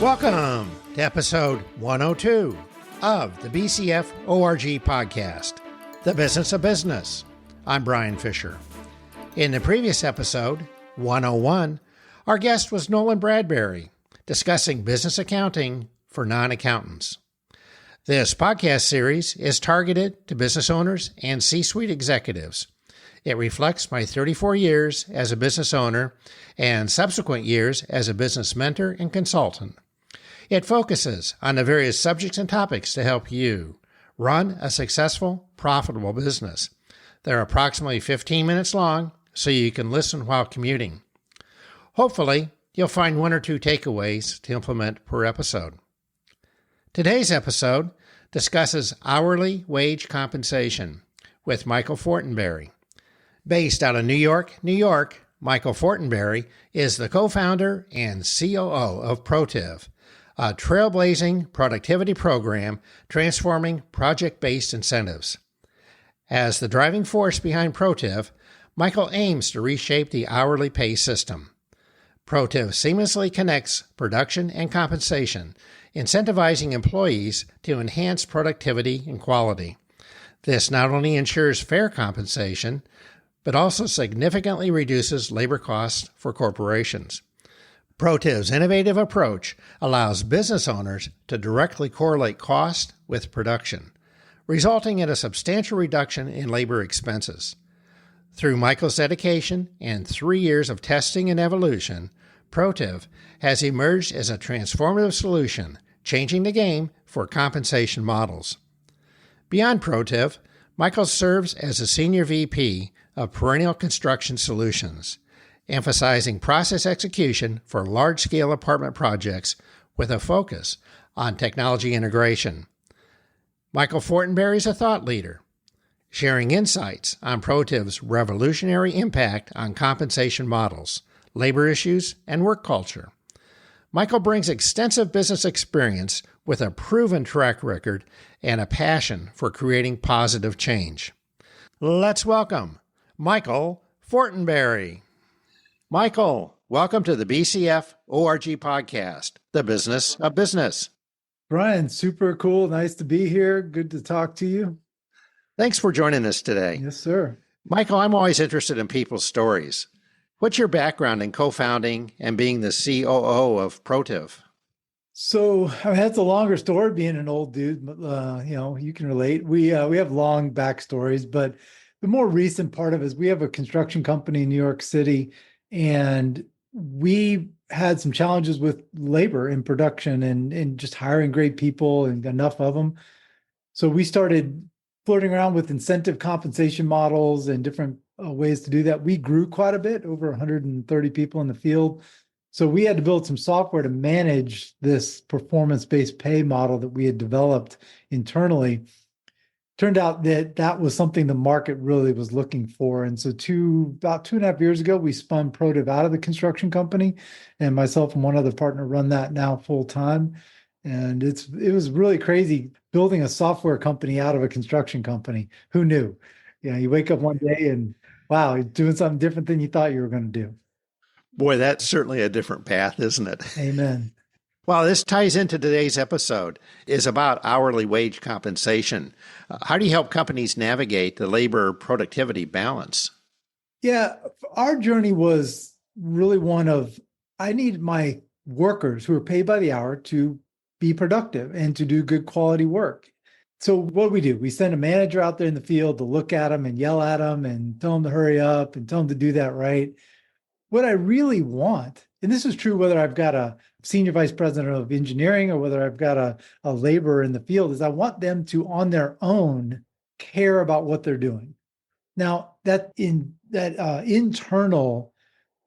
Welcome to episode 102 of the BCF ORG podcast, The Business of Business. I'm Brian Fisher. In the previous episode, 101, our guest was Nolan Bradbury, discussing business accounting for non-accountants. This podcast series is targeted to business owners and C-suite executives. It reflects my 34 years as a business owner and subsequent years as a business mentor and consultant. It focuses on the various subjects and topics to help you run a successful, profitable business. They're approximately 15 minutes long, so you can listen while commuting. Hopefully, you'll find one or two takeaways to implement per episode. Today's episode discusses hourly wage compensation with Michael Fortinberry. Based out of New York, New York, Michael Fortinberry is the co-founder and COO of Protiv, a trailblazing productivity program transforming project-based incentives. As the driving force behind Protiv, Michael aims to reshape the hourly pay system. Protiv seamlessly connects production and compensation, incentivizing employees to enhance productivity and quality. This not only ensures fair compensation, but also significantly reduces labor costs for corporations. Protiv's innovative approach allows business owners to directly correlate cost with production, resulting in a substantial reduction in labor expenses. Through Michael's dedication and 3 years of testing and evolution, Protiv has emerged as a transformative solution, changing the game for compensation models. Beyond Protiv, Michael serves as a Senior VP of Perennial Construction Solutions, emphasizing process execution for large-scale apartment projects with a focus on technology integration. Michael Fortinberry is a thought leader, sharing insights on Protiv's revolutionary impact on compensation models, labor issues, and work culture. Michael brings extensive business experience with a proven track record and a passion for creating positive change. Let's welcome Michael Fortinberry. Michael, welcome to the BCF ORG podcast, The Business of Business. Brian, super cool. Nice to be here. Good to talk to you. Thanks for joining us today. Yes, sir. Michael, I'm always interested in people's stories. What's your background in co-founding and being the COO of Protiv? So, that's a longer story being an old dude, but, you can relate. We have long backstories, but the more recent part of it is we have a construction company in New York City, and we had some challenges with labor in production and just hiring great people and enough of them. So we started flirting around with incentive compensation models and different ways to do that. We grew quite a bit, over 130 people in the field. So we had to build some software to manage this performance-based pay model that we had developed internally. Turned out that that was something the market really was looking for. And so about 2.5 years ago, we spun Protiv out of the construction company, and myself and one other partner run that now full time. And it was really crazy building a software company out of a construction company. Who knew? You wake up one day and wow, you're doing something different than you thought you were going to do. Boy, that's certainly a different path, isn't it? Amen. Well, this ties into today's episode, is about hourly wage compensation. How do you help companies navigate the labor productivity balance? Yeah, our journey was really one of, I need my workers who are paid by the hour to be productive and to do good quality work. So what do? We send a manager out there in the field to look at them and yell at them and tell them to hurry up and tell them to do that right. What I really want, and this is true whether I've got a senior vice president of engineering or whether I've got a laborer in the field, is I want them to, on their own, care about what they're doing. Now, that internal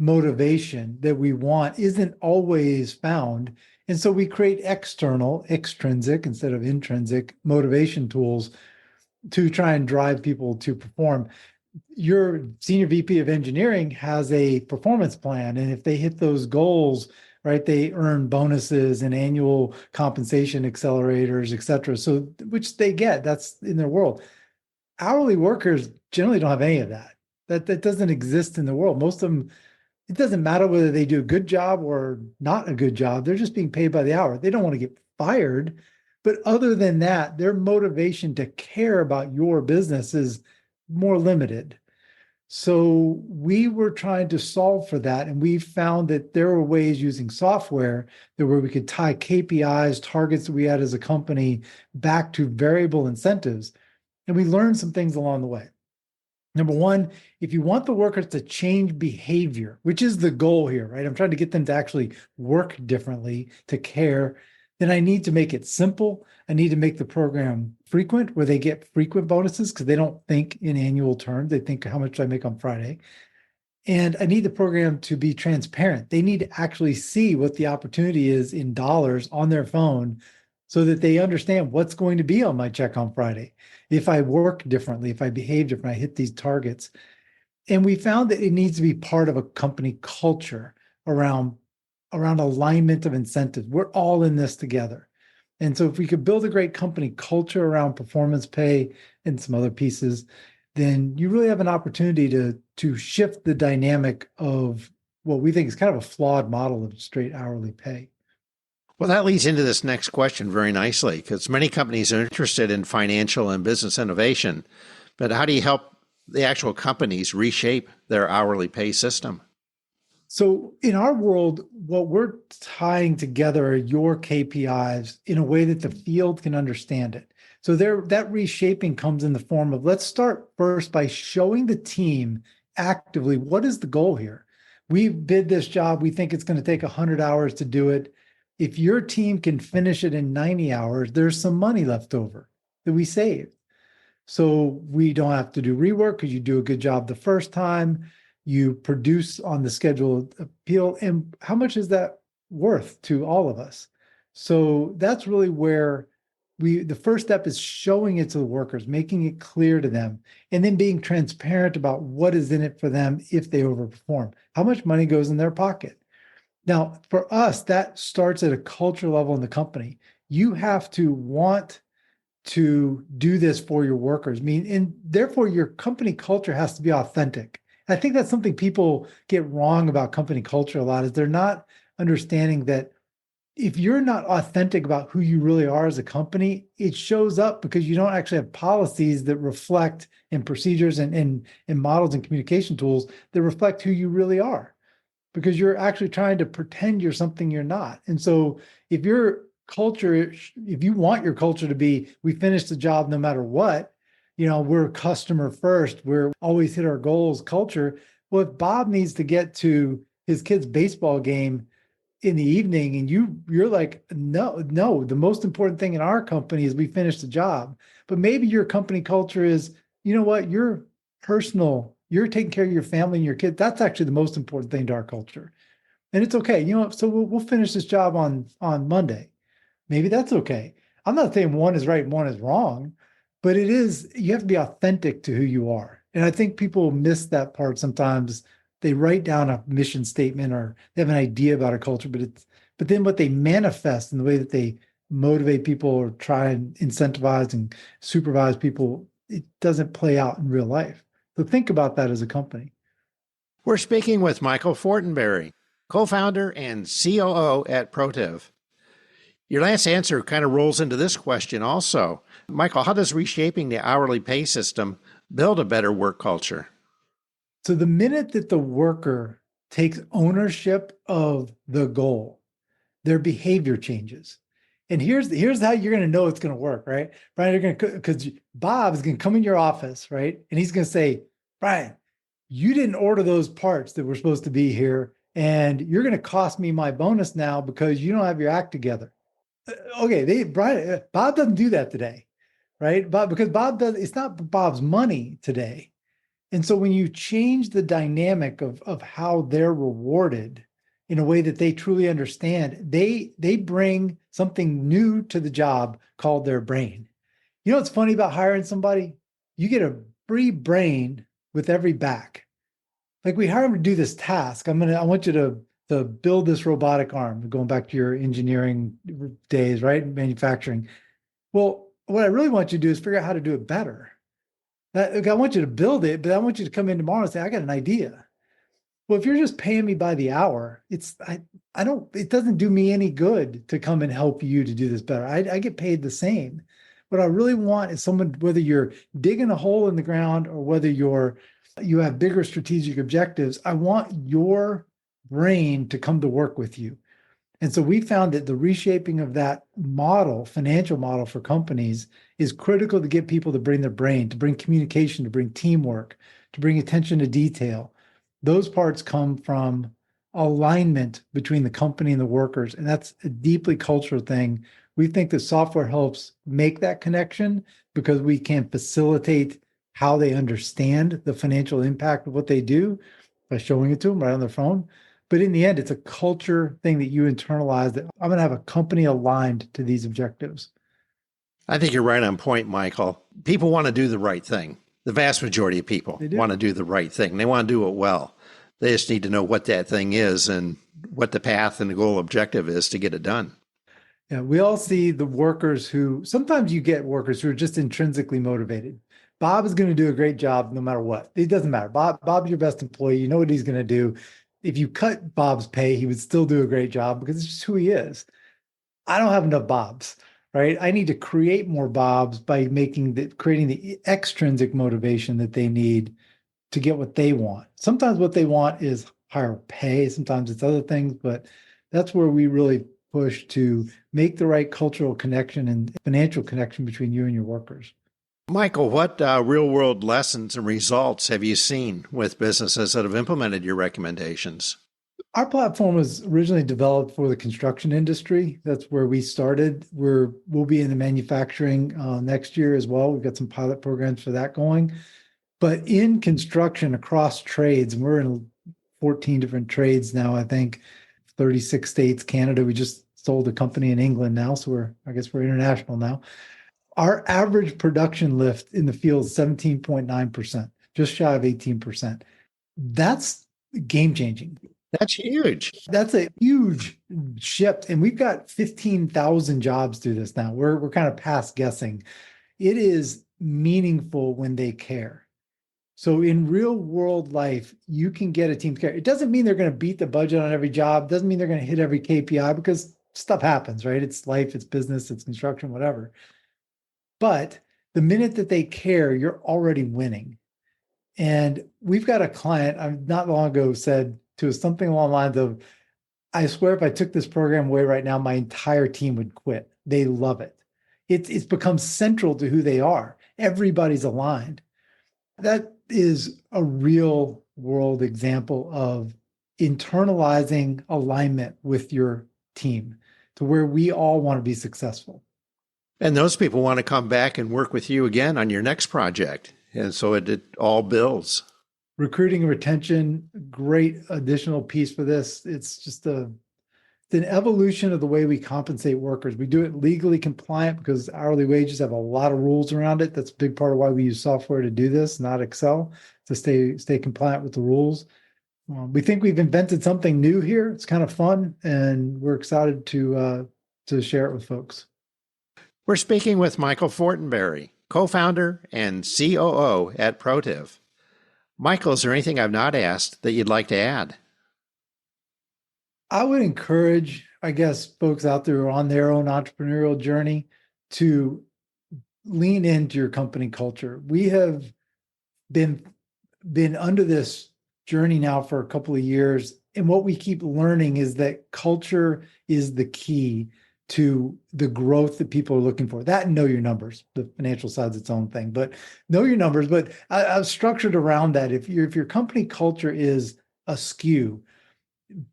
motivation that we want isn't always found. And so we create extrinsic instead of intrinsic motivation tools to try and drive people to perform. Your senior VP of engineering has a performance plan, and if they hit those goals, right, they earn bonuses and annual compensation accelerators, et cetera. So, which they get, that's in their world. Hourly workers generally don't have any of that. That doesn't exist in the world. Most of them It doesn't matter whether they do a good job or not a good job. They're just being paid by the hour. They don't want to get fired. But other than that, their motivation to care about your business is more limited. So we were trying to solve for that. And we found that there were ways using software that where we could tie KPIs, targets that we had as a company back to variable incentives. And we learned some things along the way. Number one, if you want the workers to change behavior, which is the goal here, right? I'm trying to get them to actually work differently, to care, then I need to make it simple. I need to make the program frequent where they get frequent bonuses because they don't think in annual terms. They think, how much do I make on Friday? And I need the program to be transparent. They need to actually see what the opportunity is in dollars on their phone so that they understand what's going to be on my check on Friday. If I work differently, if I behave differently, I hit these targets. And we found that it needs to be part of a company culture around alignment of incentives. We're all in this together. And so if we could build a great company culture around performance pay and some other pieces, then you really have an opportunity to shift the dynamic of what we think is kind of a flawed model of straight hourly pay. Well, that leads into this next question very nicely because many companies are interested in financial and business innovation. But how do you help the actual companies reshape their hourly pay system? So in our world, what we're tying together are your KPIs in a way that the field can understand it. So that reshaping comes in the form of, let's start first by showing the team actively, what is the goal here? We bid this job. We think it's going to take 100 hours to do it. If your team can finish it in 90 hours, there's some money left over that we saved. So we don't have to do rework because you do a good job the first time. You produce on the scheduled appeal. And how much is that worth to all of us? So that's really where the first step is showing it to the workers, making it clear to them, and then being transparent about what is in it for them if they overperform, how much money goes in their pocket. Now, for us, that starts at a culture level in the company. You have to want to do this for your workers. I mean, and therefore your company culture has to be authentic. I think that's something people get wrong about company culture a lot is they're not understanding that if you're not authentic about who you really are as a company, it shows up because you don't actually have policies that reflect and procedures and models and communication tools that reflect who you really are, because you're actually trying to pretend you're something you're not. And so if your culture, if you want your culture to be, we finish the job no matter what, we're customer first, we're always hit our goals culture. Well, if Bob needs to get to his kid's baseball game in the evening and you're like, no, the most important thing in our company is we finish the job. But maybe your company culture is, you know what, you're personal, you're taking care of your family and your kids. That's actually the most important thing to our culture. And it's okay. So we'll finish this job on Monday. Maybe that's okay. I'm not saying one is right and one is wrong, but you have to be authentic to who you are. And I think people miss that part sometimes. They write down a mission statement or they have an idea about a culture, but then what they manifest in the way that they motivate people or try and incentivize and supervise people, it doesn't play out in real life. So think about that as a company. We're speaking with Michael Fortinberry, co-founder and COO at Protiv. Your last answer kind of rolls into this question also. Michael, how does reshaping the hourly pay system build a better work culture? So the minute that the worker takes ownership of the goal, their behavior changes. And here's how you're going to know it's going to work, right? Brian, you're going to, because Bob is going to come in your office, right? And he's going to say, Brian, you didn't order those parts that were supposed to be here. And you're going to cost me my bonus now because you don't have your act together. Okay, Bob doesn't do that today, right? Because it's not Bob's money today. And so when you change the dynamic of how they're rewarded in a way that they truly understand, they bring something new to the job called their brain. You know what's funny about hiring somebody? You get a free brain with every back. Like we hire them to do this task. I want you to build this robotic arm, going back to your engineering days, right? Manufacturing. Well, what I really want you to do is figure out how to do it better. I want you to build it, but I want you to come in tomorrow and say, I got an idea. Well, if you're just paying me by the hour, I don't, it doesn't do me any good to come and help you to do this better. I get paid the same. What I really want is someone, whether you're digging a hole in the ground or whether you have bigger strategic objectives, I want your brain to come to work with you. And so we found that the reshaping of that model, financial model for companies, is critical to get people to bring their brain, to bring communication, to bring teamwork, to bring attention to detail. Those parts come from alignment between the company and the workers. And that's a deeply cultural thing. We think that software helps make that connection because we can facilitate how they understand the financial impact of what they do by showing it to them right on their phone. But in the end, it's a culture thing that you internalize that I'm going to have a company aligned to these objectives. I think you're right on point, Michael. People want to do the right thing. The vast majority of people want to do the right thing. They want to do it well. They just need to know what that thing is and what the path and the goal objective is to get it done. Yeah, we all see the workers who, sometimes you get workers who are just intrinsically motivated. Bob is going to do a great job no matter what. It doesn't matter. Bob's your best employee. You know what he's going to do. If you cut Bob's pay, he would still do a great job because it's just who he is. I don't have enough Bobs, right? I need to create more Bobs by creating the extrinsic motivation that they need to get what they want. Sometimes what they want is higher pay. Sometimes it's other things, but that's where we really push to make the right cultural connection and financial connection between you and your workers. Michael, what real-world lessons and results have you seen with businesses that have implemented your recommendations? Our platform was originally developed for the construction industry. That's where we started. We'll be in the manufacturing next year as well. We've got some pilot programs for that going. But in construction across trades, and we're in 14 different trades now, I think, 36 states, Canada. We just sold a company in England now, so I guess we're international now. Our average production lift in the field is 17.9%, just shy of 18%. That's game changing. That's huge. That's a huge shift. And we've got 15,000 jobs through this now. We're kind of past guessing. It is meaningful when they care. So in real world life, you can get a team to care. It doesn't mean they're going to beat the budget on every job. It doesn't mean they're going to hit every KPI because stuff happens, right? It's life, it's business, it's construction, whatever. But the minute that they care, you're already winning. And we've got a client, I not long ago said to us something along the lines of, I swear if I took this program away right now, my entire team would quit. They love it. It's become central to who they are. Everybody's aligned. That is a real world example of internalizing alignment with your team to where we all want to be successful. And those people want to come back and work with you again on your next project. And so it all builds. Recruiting and retention, great additional piece for this. It's just it's an evolution of the way we compensate workers. We do it legally compliant because hourly wages have a lot of rules around it. That's a big part of why we use software to do this, not Excel, to stay compliant with the rules. We think we've invented something new here. It's kind of fun, and we're excited to share it with folks. We're speaking with Michael Fortinberry, co-founder and COO at Protiv. Michael, is there anything I've not asked that you'd like to add? I would encourage, I guess, folks out there who are on their own entrepreneurial journey to lean into your company culture. We have been under this journey now for a couple of years, and what we keep learning is that culture is the key to the growth that people are looking for. That and know your numbers. The financial side's its own thing, but know your numbers. But I've structured around that. If your company culture is askew,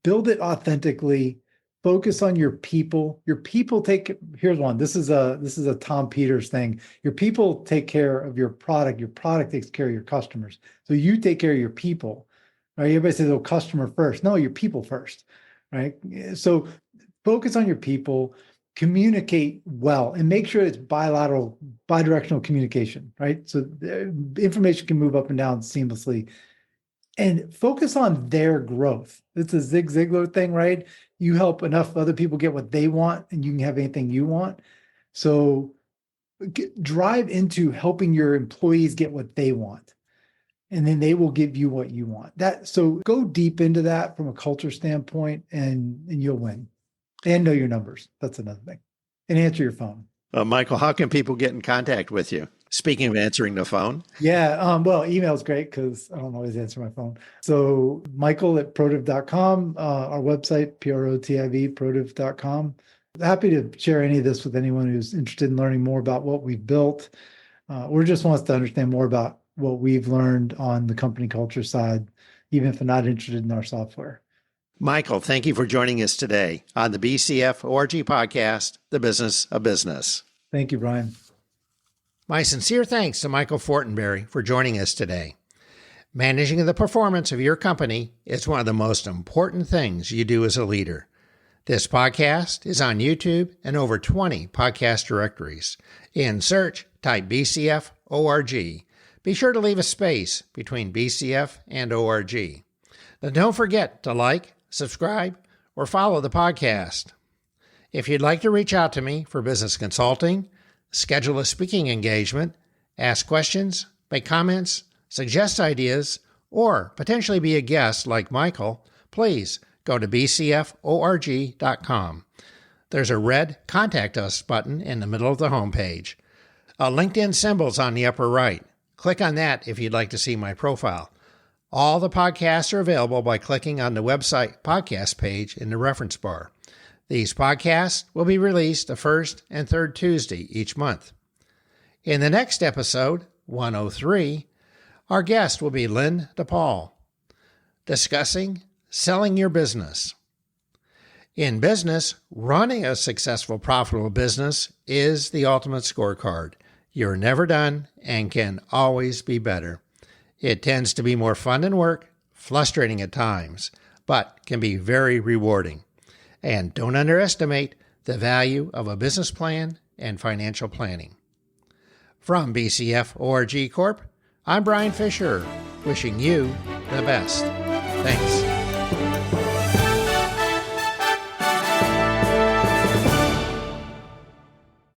build it authentically. Focus on your people. Your people here's one. This is a Tom Peters thing. Your people take care of your product. Your product takes care of your customers. So you take care of your people. Right? Everybody says, "Oh, customer first." No, your people first. Right? So focus on your people, communicate well, and make sure it's bidirectional communication, right? So the information can move up and down seamlessly. And focus on their growth. It's a Zig Ziglar thing, right? You help enough other people get what they want, and you can have anything you want. So drive into helping your employees get what they want. and then they will give you what you want. So go deep into that from a culture standpoint, and you'll win. And know your numbers. That's another thing. And answer your phone. Michael, how can people get in contact with you? Speaking of answering the phone. Yeah. Well, email is great because I don't always answer my phone. So Michael at Protiv.com, our website, Protiv, Protiv.com. Happy to share any of this with anyone who's interested in learning more about what we've built. Or just wants to understand more about what we've learned on the company culture side, even if they're not interested in our software. Michael, thank you for joining us today on the BCF ORG podcast, The Business of Business. Thank you, Brian. My sincere thanks to Michael Fortinberry for joining us today. Managing the performance of your company is one of the most important things you do as a leader. This podcast is on YouTube and over 20 podcast directories. In search, type BCF ORG. Be sure to leave a space between BCF and ORG. Now don't forget to like, subscribe, or follow the podcast. If you'd like to reach out to me for business consulting, schedule a speaking engagement, ask questions, make comments, suggest ideas, or potentially be a guest like Michael, please go to bcforg.com. There's a red Contact Us button in the middle of the homepage. A LinkedIn symbol's on the upper right. Click on that if you'd like to see my profile. All the podcasts are available by clicking on the website podcast page in the reference bar. These podcasts will be released the first and third Tuesday each month. In the next episode, 103, our guest will be Lynn DePaul, discussing selling your business. In business, running a successful, profitable business is the ultimate scorecard. You're never done and can always be better. It tends to be more fun than work, frustrating at times, but can be very rewarding. And don't underestimate the value of a business plan and financial planning. From BCF ORG Corp., I'm Brian Fisher, wishing you the best. Thanks.